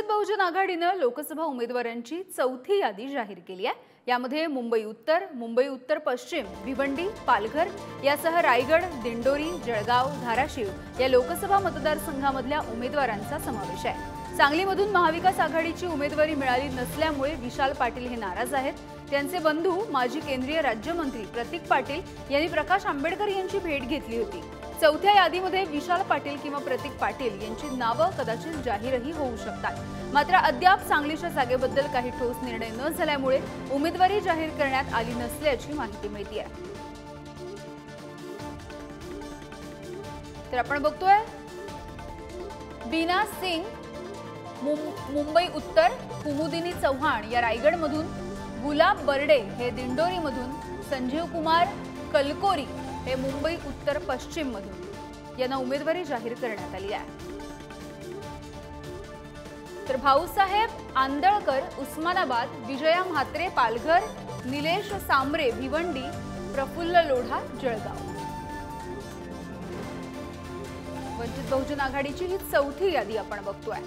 बहुजन आघाडीने लोकसभा उमेदवारांची चौथी यादी जाहीर केली आहे। यामध्ये मुंबई उत्तर पश्चिम, भिवंडी, पालघर यासह रायगड, दिंडोरी, जळगाव, धाराशिव या लोकसभा मतदारसंघामधल्या उमेदवारांचा समावेश आहे। सांगलीमधून महाविकास आघाडीची उमेदवारी मिळाली नसल्यामुळे विशाल पाटील हे नाराज आहेत। त्यांचे बंधू माजी केंद्रीय राज्यमंत्री प्रतीक पाटील यांनी प्रकाश आंबेडकर यांची भेट घेतली होती। चौथ्या यादीमध्ये विशाल पाटील किंवा प्रतीक पाटील यांची नावे कदाचित जाहीरही होऊ शकतात। मात्र अद्याप सांगलीच्या जागेबद्दल काही ठोस निर्णय न झाल्यामुळे उमेदवारी जाहीर करण्यात आली नसल्याची माहिती मिळते आहे। तर आपण बघतोय बीना सिंग मुंबई उत्तर, कुमुदिनी चौहान या रायगडमधून, गुलाब बर्डे हे दिंडोरीमधून, संजीव कुमार कलकोरी हे मुंबई उत्तर पश्चिम मधून यांना उमेदवारी जाहीर करण्यात आली आहे। तर भाऊसाहेब आंदळकर उस्मानाबाद, विजया म्हात्रे पालघर, निलेश सांबरे भिवंडी, प्रफुल्ल लोढा जळगाव। वंचित बहुजन आघाडीची ही चौथी यादी आपण बघतोय।